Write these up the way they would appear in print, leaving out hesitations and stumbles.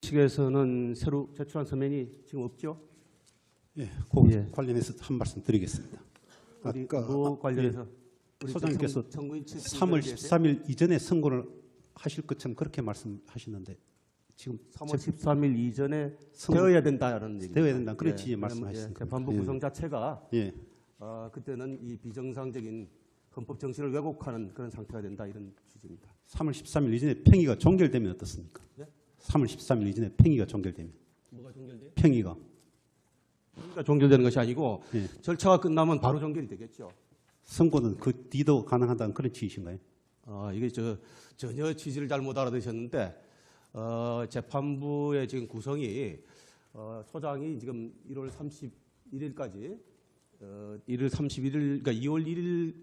측에서는 새로 제출한 서면이 지금 없죠? 예, 그 예. 관련해서 한 말씀 드리겠습니다. 아까 뭐 관련해서 우리 소장님께서 청구인 측 3월 13일 이전에 선고를 하실 것처럼 그렇게 말씀하시는데 지금 3월 13일 이전에 선고- 되어야 된다는 얘기입니다. 되어야 된다. 그런 취지의 왜냐면, 말씀하셨습니다. 재판부 예. 구성 자체가 예, 그때는 이 비정상적인 헌법 정신을 왜곡하는 그런 상태가 된다 이런 취지입니다. 3월 13일 이전에 평의가 종결되면 어떻습니까? 예? 3월 13일 이전에 평의가 종결되면 뭐가 종결돼요? 평의가 그러니까 종결되는 것이 아니고 예. 절차가 끝나면 바로 종결이 되겠죠. 선고는 그 뒤도 가능하다는 그런 취지신가요? 이게 전혀 취지를 잘못 알아들으셨는데 재판부의 지금 구성이 소장이 지금 1월 31일까지 1월 31일 그러니까 2월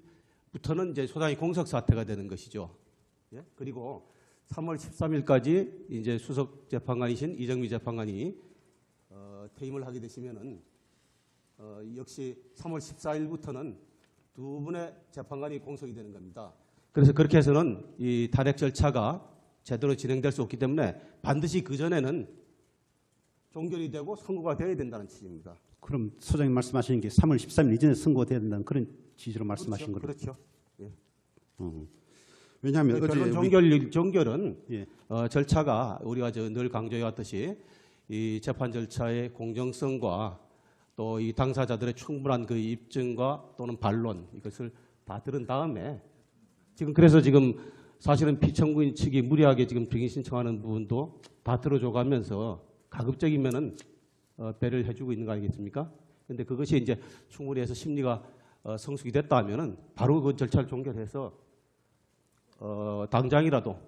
1일부터는 이제 소장이 공석 사퇴가 되는 것이죠. 예? 그리고 3월 13일까지 이제 수석 재판관이신 이정미 재판관이 퇴임을 하게 되시면은 역시 3월 14일부터는 두 분의 재판관이 공석이 되는 겁니다. 그래서 그렇게 해서는 이 탄핵 절차가 제대로 진행될 수 없기 때문에 반드시 그 전에는 종결이 되고 선고가 되어야 된다는 취지입니다. 그럼 소장님 말씀하시는 게 3월 13일 이전에 선고돼야 된다는 그런 취지로 말씀하신 거죠? 그렇죠. 예. 왜냐하면 어제 결론 종결은 예. 절차가 우리가 늘 강조해 왔듯이 이 재판 절차의 공정성과 또 이 당사자들의 충분한 그 입증과 또는 반론 이것을 다 들은 다음에 그래서 지금 사실은 피청구인 측이 무리하게 지금 증인 신청하는 부분도 다 들어줘가면서 가급적이면은 배를 해주고 있는 거 아니겠습니까? 그런데 그것이 이제 충분히 해서 심리가 성숙이 됐다 하면은 바로 그 절차를 종결해서 당장이라도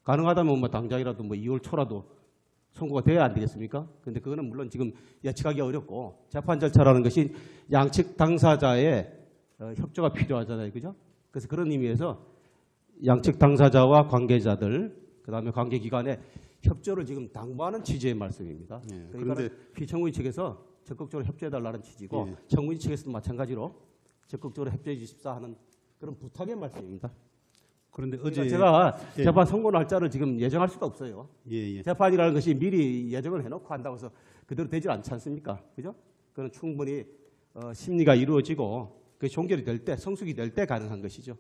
가능하다면 뭐 당장이라도 뭐 2월 초라도 선고가 돼야 안 되겠습니까? 그런데 그거는 물론 지금 예측하기 어렵고 재판 절차라는 것이 양측 당사자의 협조가 필요하잖아요, 그죠? 그래서 그런 의미에서 양측 당사자와 관계자들 그다음에 관계기관의 협조를 지금 당부하는 취지의 말씀입니다. 예, 그러니까 그런데 피청구인 측에서 적극적으로 협조해달라는 취지고 예. 청구인 측에서도 마찬가지로 적극적으로 협조해 주십사 하는 그런 부탁의 말씀입니다. 그런데 그러니까 어제 제가 예. 재판 선고 날짜를 지금 예정할 수가 없어요. 예. 재판이라는 것이 미리 예정을 해놓고 한다고 해서 그대로 되질 않지 않습니까? 그죠? 그건 충분히 심리가 이루어지고 그 종결이 될 때, 성숙이 될 때 가능한 것이죠.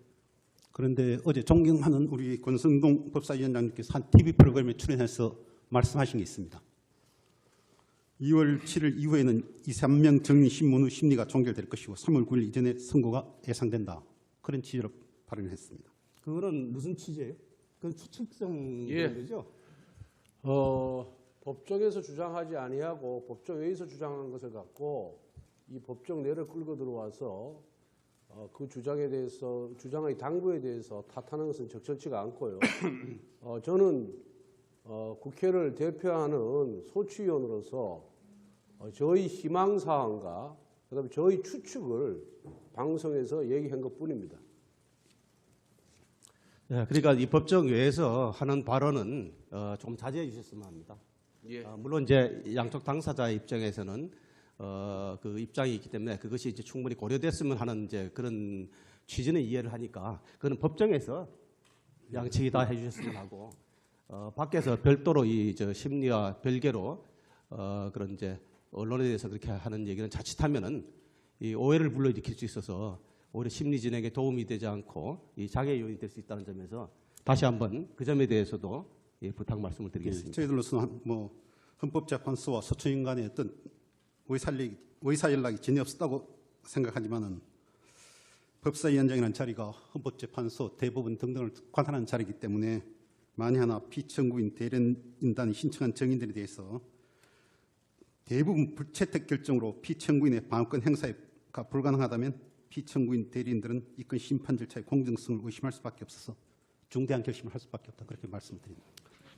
그런데 어제 존경하는 우리 권성동 법사위원장님께서 한 TV 프로그램에 출연해서 말씀하신 게 있습니다. 2월 7일 이후에는 2, 3명 정리 신문 후 심리가 종결될 것이고 3월 9일 이전에 선고가 예상된다. 그런 취지로 발언했습니다. 그거는 무슨 취지예요? 그건 추측성 예. 거죠? 법정에서 주장하지 아니하고 법정 외에서 주장하는 것을 갖고 이 법정 내를 끌고 들어와서 그 주장에 대해서 주장의 당부에 대해서 탓하는 것은 적절치가 않고요. 저는 국회를 대표하는 소추위원으로서 저희 희망 사항과 그다음에 저희 추측을 방송에서 얘기한 것뿐입니다. 네, 그러니까 이 법정 외에서 하는 발언은 좀 자제해 주셨으면 합니다. 예. 물론 이제 양쪽 당사자의 입장에서는 그 입장이 있기 때문에 그것이 이제 충분히 고려됐으면 하는 이제 그런 취지는 이해를 하니까 그거는 법정에서 양측이 다 해주셨으면 하고 밖에서 별도로 이 심리와 별개로 그런 이제 언론에 대해서 그렇게 하는 얘기는 자칫하면은 이 오해를 불러일으킬 수 있어서 오히려 심리 진행에 도움이 되지 않고 이 장애 요인이 될 수 있다는 점에서 다시 한번 그 점에 대해서도 부탁 말씀을 드리겠습니다. 저희들로서는 뭐 헌법재판소와 소추인 간의 어떤 의사연락이 전혀 없었다고 생각하지만은 법사위원장이라는 자리가 헌법재판소 대법원 등등을 관할하는 자리이기 때문에 만에 하나 피청구인 대련인단이 신청한 정인들에 대해서 대부분 불채택 결정으로 피청구인의 방어권 행사가 불가능하다면 피청구인 대리인들은 이건 심판 절차의 공정성을 의심할 수밖에 없어서 중대한 결심을 할 수밖에 없다. 그렇게 말씀드립니다.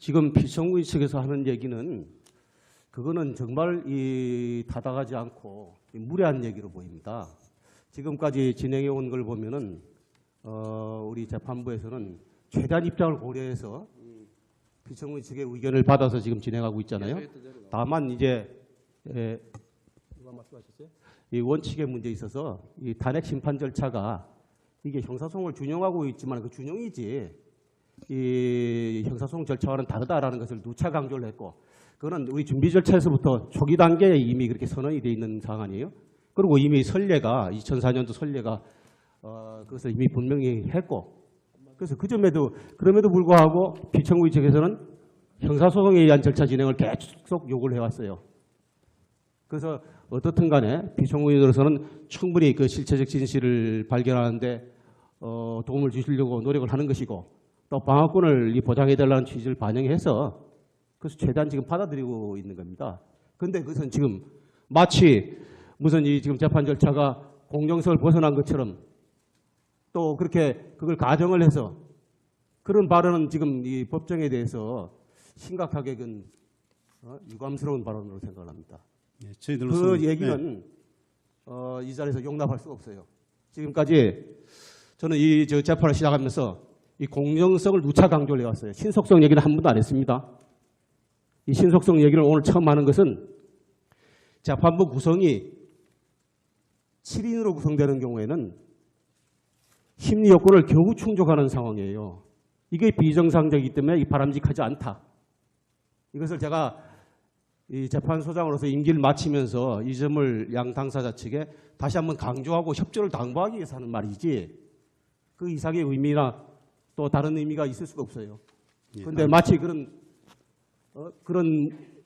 지금 피청구인 측에서 하는 얘기는 그거는 정말 타당하지 않고 무례한 얘기로 보입니다. 지금까지 진행해 온 걸 보면은 우리 재판부에서는 최대한 입장을 고려해서 피청구인 측의 의견을 받아서 지금 진행하고 있잖아요. 다만 이제 누가 말씀하셨어요? 이 원칙의 문제에 있어서 이 탄핵 심판 절차가 이게 형사소송을 준용하고 있지만 그 준용이지 이 형사소송 절차와는 다르다라는 것을 누차 강조를 했고 그거는 우리 준비 절차에서부터 초기 단계에 이미 그렇게 선언이 돼 있는 사안이에요. 그리고 이미 선례가 2004년도 선례가 그것을 이미 분명히 했고, 그래서 그 점에도 그럼에도 불구하고 피청구인 측에서는 형사소송에 의한 절차 진행을 계속 요구를 해왔어요. 그래서 어떻든 간에 피청구인으로서는 충분히 그 실체적 진실을 발견하는데 도움을 주시려고 노력을 하는 것이고, 또 방어권을 보장해달라는 취지를 반영해서 그래서 최대한 지금 받아들이고 있는 겁니다. 그런데 그것은 지금 마치 무슨 이 지금 재판 절차가 공정성을 벗어난 것처럼 또 그렇게 그걸 가정을 해서 그런 발언은 지금 이 법정에 대해서 심각하게 유감스러운 발언으로 생각을 합니다. 예, 저희들로서는 그 얘기는 이 자리에서 용납할 수가 없어요. 지금까지 저는 이 재판을 시작하면서 이 공정성을 누차 강조를 해왔어요. 신속성 얘기는 한 번도 안 했습니다. 이 신속성 얘기를 오늘 처음 하는 것은 재판부 구성이 7인으로 구성되는 경우에는 심리 요건을 겨우 충족하는 상황이에요. 이게 비정상적이기 때문에 바람직하지 않다. 이것을 제가 이 재판소장으로서 임기를 마치면서 이 점을 양 당사자 측에 다시 한번 강조하고 협조를 당부하기 위해서 하는 말이지 그 이상의 의미나 또 다른 의미가 있을 수가 없어요. 그런데 마치 그런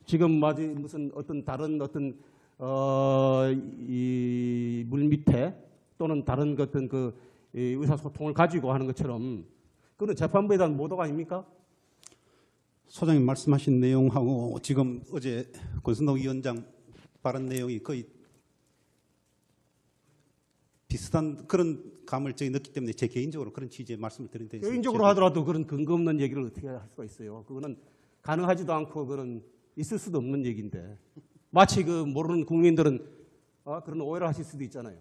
지금 마치 무슨 어떤 다른 어떤 이 물밑에 또는 다른 어떤 그 의사소통을 가지고 하는 것처럼 그런 재판부에 대한 모독 아닙니까? 소장님 말씀하신 내용하고 지금 어제 권순덕 위원장 발언 내용이 거의 비슷한 그런 감을 저희 넣기 때문에 제 개인적으로 그런 취지의 말씀을 드린데 개인적으로 하더라도 그런 근거 없는 얘기를 어떻게 할 수가 있어요. 그거는 가능하지도 않고 그런 있을 수도 없는 얘기인데 마치 그 모르는 국민들은 그런 오해를 하실 수도 있잖아요.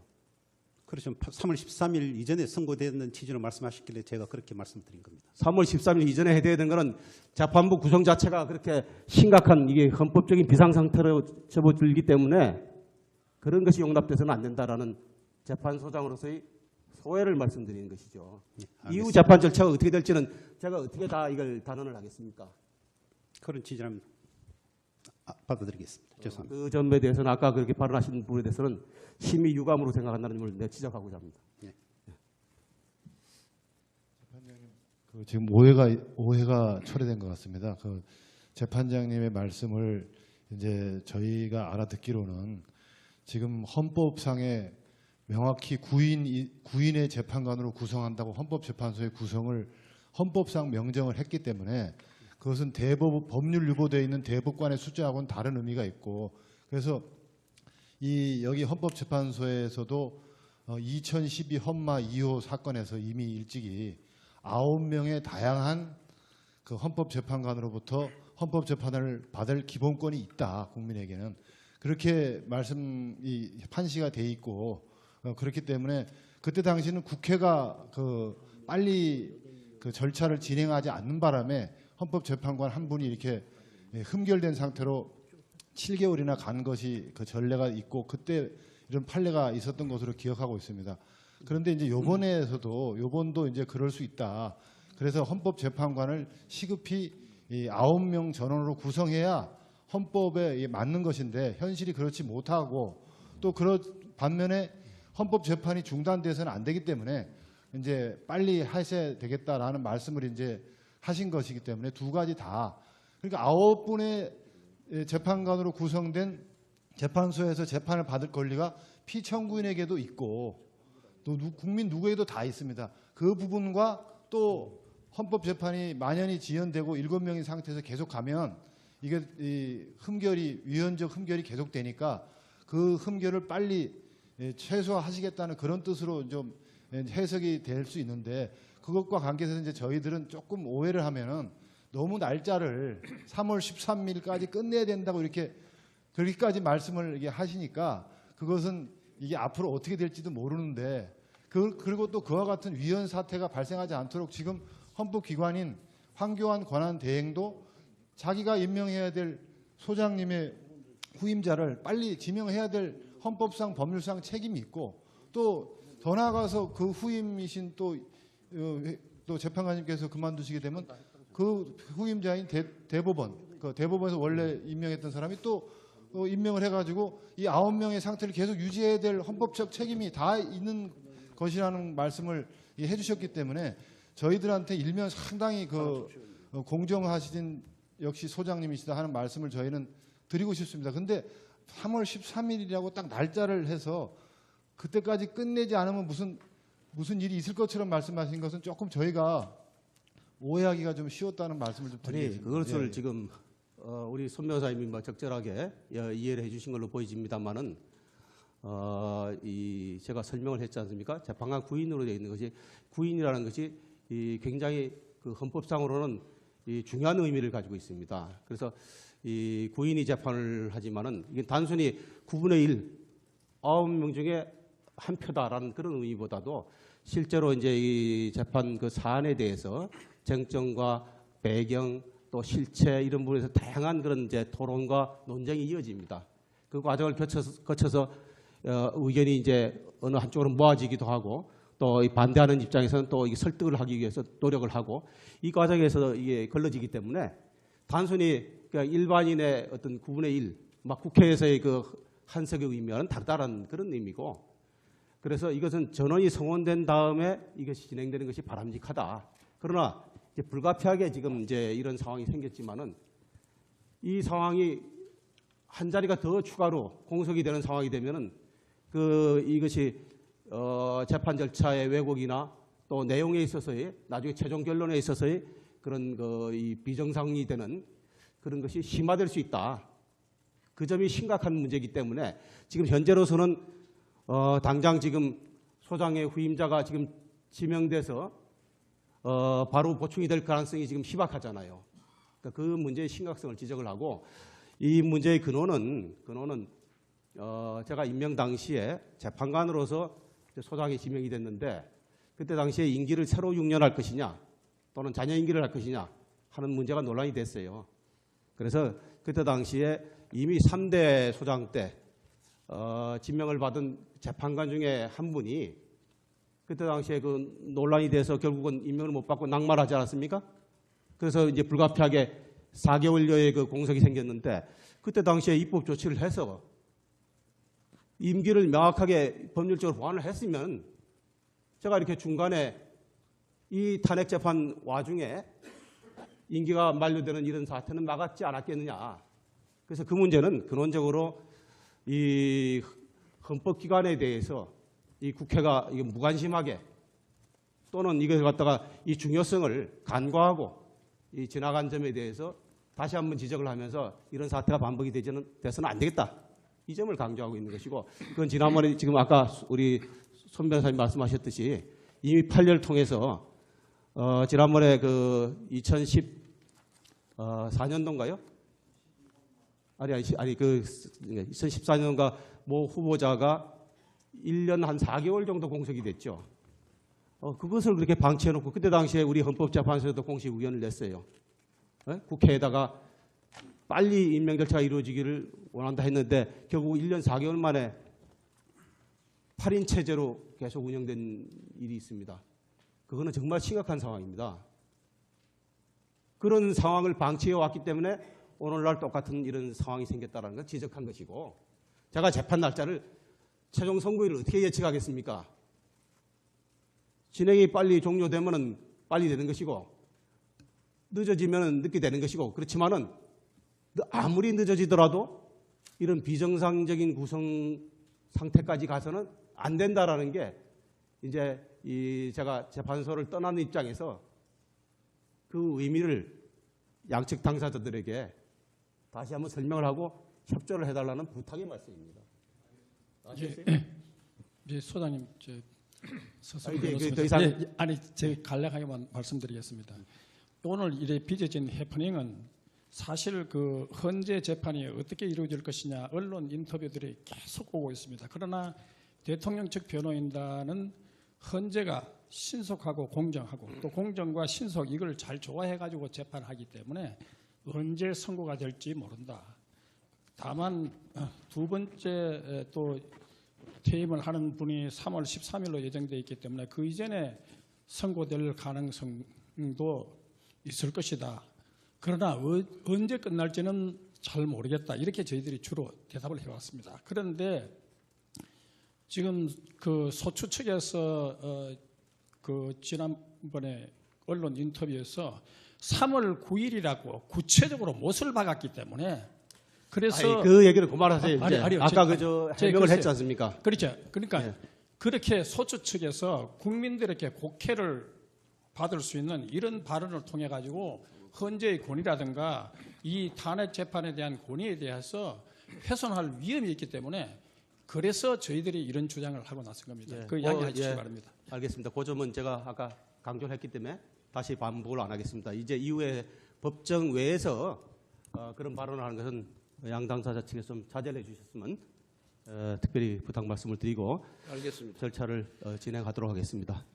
그렇죠. 3월 13일 이전에 선고되는 취지로 말씀하셨길래 제가 그렇게 말씀드린 겁니다. 3월 13일 이전에 해야 되는 것은 재판부 구성 자체가 그렇게 심각한 이게 헌법적인 비상상태로 접어들기 때문에 그런 것이 용납돼서는 안 된다라는 재판소장으로서의 소회를 말씀드리는 것이죠. 이후 재판 절차가 어떻게 될지는 제가 어떻게 다 이걸 단언을 하겠습니까? 그런 취지라면 받아들이겠습니다. 죄송합니다. 그 점에 대해서는 아까 그렇게 발언하신 부분에 대해서는 심히 유감으로 생각한다는 점을 내가 지적하고자 합니다. 그 지금 오해가 초래된 것 같습니다. 그 재판장님의 말씀을 이제 저희가 알아듣기로는 지금 헌법상에 명확히 구인의 재판관으로 구성한다고 헌법재판소의 구성을 헌법상 명정을 했기 때문에 그것은 법률 유보되어 있는 대법관의 숫자하고는 다른 의미가 있고 그래서 여기 헌법재판소에서도 2012 헌마 2호 사건에서 이미 일찍이 9명의 다양한 그 헌법재판관으로부터 헌법재판을 받을 기본권이 있다. 국민에게는. 그렇게 판시가 돼 있고 그렇기 때문에 그때 당시는 국회가 빨리 그 절차를 진행하지 않는 바람에 헌법재판관 한 분이 이렇게 흠결된 상태로 7개월이나 간 것이 그 전례가 있고 그때 이런 판례가 있었던 것으로 기억하고 있습니다. 그런데 이제 요번도 이제 그럴 수 있다. 그래서 헌법재판관을 시급히 9명 전원으로 구성해야 헌법에 맞는 것인데 현실이 그렇지 못하고 또 반면에 헌법재판이 중단돼서는 안 되기 때문에 이제 빨리 하셔야 되겠다라는 말씀을 이제 하신 것이기 때문에 두 가지 다 그러니까 9분의 재판관으로 구성된 재판소에서 재판을 받을 권리가 피청구인에게도 있고 또 국민 누구에게도 다 있습니다. 그 부분과 또 헌법재판이 만연히 지연되고 7명인 상태에서 계속 가면 이게 위헌적 흠결이 계속되니까 그 흠결을 빨리 최소화하시겠다는 그런 뜻으로 좀 해석이 될 수 있는데 그것과 관계해서 이제 저희들은 조금 오해를 하면은 너무 날짜를 3월 13일까지 끝내야 된다고 그렇게까지 말씀을 이게 하시니까 그것은 이게 앞으로 어떻게 될지도 모르는데 그리고 또 그와 같은 위헌 사태가 발생하지 않도록 지금 헌법기관인 황교안 권한대행도 자기가 임명해야 될 소장님의 후임자를 빨리 지명해야 될 헌법상 법률상 책임이 있고 또 더 나아가서 그 후임이신 또 재판관님께서 그만두시게 되면 그 후임자인 대법원 그 대법원에서 원래 임명했던 사람이 또 임명을 해가지고 이 9명의 상태를 계속 유지해야 될 헌법적 책임이 다 있는 것이라는 말씀을 해주셨기 때문에 저희들한테 일면 상당히 그 공정하신 역시 소장님이시다 하는 말씀을 저희는 드리고 싶습니다. 근데 3월 13일이라고 딱 날짜를 해서 그때까지 끝내지 않으면 무슨 일이 있을 것처럼 말씀하신 것은 조금 저희가 오해하기가 좀 쉬웠다는 말씀을 좀 아니 드리겠습니다. 그것을 예. 지금 우리 손 변호사님이 뭐 적절하게 이해를 해주신 걸로 보여집니다만은 이 제가 설명을 했지 않습니까? 재판관 구인으로 되어 있는 것이 구인이라는 것이 이 굉장히 그 헌법상으로는 이 중요한 의미를 가지고 있습니다. 그래서 이 구인이 재판을 하지만은 이게 단순히 9분의 1, 9명 중에 한 표다라는 그런 의미보다도 실제로 이제 이 재판 그 사안에 대해서 쟁점과 배경 또 실체 이런 부분에서 다양한 그런 이제 토론과 논쟁이 이어집니다. 그 과정을 거쳐서 의견이 이제 어느 한쪽으로 모아지기도 하고 또 이 반대하는 입장에서는 또 이게 설득을 하기 위해서 노력을 하고 이 과정에서 이게 걸러지기 때문에 단순히 그냥 일반인의 어떤 9분의 1, 막 국회에서의 그 한석의 의미와는 다르다는 그런 의미고 그래서 이것은 전원이 성원된 다음에 이것이 진행되는 것이 바람직하다. 그러나 이제 불가피하게 지금 이제 이런 상황이 생겼지만은 이 상황이 한 자리가 더 추가로 공석이 되는 상황이 되면은 이것이 재판 절차의 왜곡이나 또 내용에 있어서의 나중에 최종 결론에 있어서의 그런 이 비정상이 되는 그런 것이 심화될 수 있다. 그 점이 심각한 문제이기 때문에 지금 현재로서는 당장 지금 소장의 후임자가 지금 지명돼서 바로 보충이 될 가능성이 지금 희박하잖아요. 그러니까 그 문제의 심각성을 지적을 하고 이 문제의 근원은 제가 임명 당시에 재판관으로서 소장이 지명이 됐는데 그때 당시에 임기를 새로 6년 할 것이냐 또는 잔여 임기를 할 것이냐 하는 문제가 논란이 됐어요. 그래서 그때 당시에 이미 3대 소장 때 지명을 받은 재판관 중에 한 분이 그때 당시에 그 논란이 돼서 결국은 임명을 못 받고 낙마하지 않았습니까? 그래서 이제 불가피하게 4개월여의 그 공석이 생겼는데 그때 당시에 입법 조치를 해서 임기를 명확하게 법률적으로 보완을 했으면 제가 이렇게 중간에 이 탄핵 재판 와중에 임기가 만료되는 이런 사태는 막았지 않았겠느냐. 그래서 그 문제는 근원적으로 이 헌법기관에 대해서 이 국회가 이게 무관심하게 또는 이것을 갖다가 이 중요성을 간과하고 이 지나간 점에 대해서 다시 한번 지적을 하면서 이런 사태가 반복이 돼서는 안 되겠다. 이 점을 강조하고 있는 것이고 그건 지난번에 지금 아까 우리 손 변호사님 말씀하셨듯이 이미 판례를 통해서 지난번에 그 2014년도인가요? 아니 그 2014년도인가 모 후보자가 1년 한 4개월 정도 공석이 됐죠. 그것을 그렇게 방치해놓고 그때 당시에 우리 헌법재판소에도 공식 의견을 냈어요. 국회에다가 빨리 임명 절차가 이루어지기를 원한다 했는데 결국 1년 4개월 만에 8인 체제로 계속 운영된 일이 있습니다. 그거는 정말 심각한 상황입니다. 그런 상황을 방치해 왔기 때문에 오늘날 똑같은 이런 상황이 생겼다는 걸 지적한 것이고 제가 재판 날짜를 최종 선고일을 어떻게 예측하겠습니까? 진행이 빨리 종료되면은 빨리 되는 것이고 늦어지면은 늦게 되는 것이고 그렇지만은 아무리 늦어지더라도 이런 비정상적인 구성 상태까지 가서는 안 된다라는 게 이제 제가 재판소를 떠나는 입장에서 그 의미를 양측 당사자들에게 다시 한번 설명을 하고 협조를 해달라는 부탁의 말씀입니다. 예, 소장님, 더 이상 제가 간략하게만 말씀드리겠습니다. 오늘 이래 빚어진 해프닝은 사실 그 헌재 재판이 어떻게 이루어질 것이냐 언론 인터뷰들이 계속 오고 있습니다. 그러나 대통령 측 변호인단은 헌재가 신속하고 공정하고 또 공정과 신속 이걸 잘 조화해가지고 재판하기 때문에 언제 선고가 될지 모른다. 다만 두 번째 또 퇴임을 하는 분이 3월 13일로 예정되어 있기 때문에 그 이전에 선고될 가능성도 있을 것이다. 그러나 언제 끝날지는 잘 모르겠다. 이렇게 저희들이 주로 대답을 해왔습니다. 그런데 지금 그 소추 측에서 그 지난번에 언론 인터뷰에서 3월 9일이라고 구체적으로 못을 박았기 때문에 그래서 아니, 그 얘기를 그만하세요. 이제. 아니, 아까 그저 해명을 글쎄요. 했지 않습니까? 그렇죠. 그러니까 예. 그렇게 소추 측에서 국민들에게 곡해를 받을 수 있는 이런 발언을 통해 가지고 헌재의 권위라든가 이 탄핵 재판에 대한 권위에 대해서 훼손할 위험이 있기 때문에 그래서 저희들이 이런 주장을 하고 나선 겁니다. 예. 그 이야기해 예. 주시기 바랍니다. 알겠습니다. 그 점은 제가 아까 강조를 했기 때문에 다시 반복을 안 하겠습니다. 이제 이후에 법정 외에서 그런 발언을 하는 것은 양 당사자 측에서 좀 자제를 해주셨으면 특별히 부탁 말씀을 드리고 알겠습니다. 절차를 진행하도록 하겠습니다.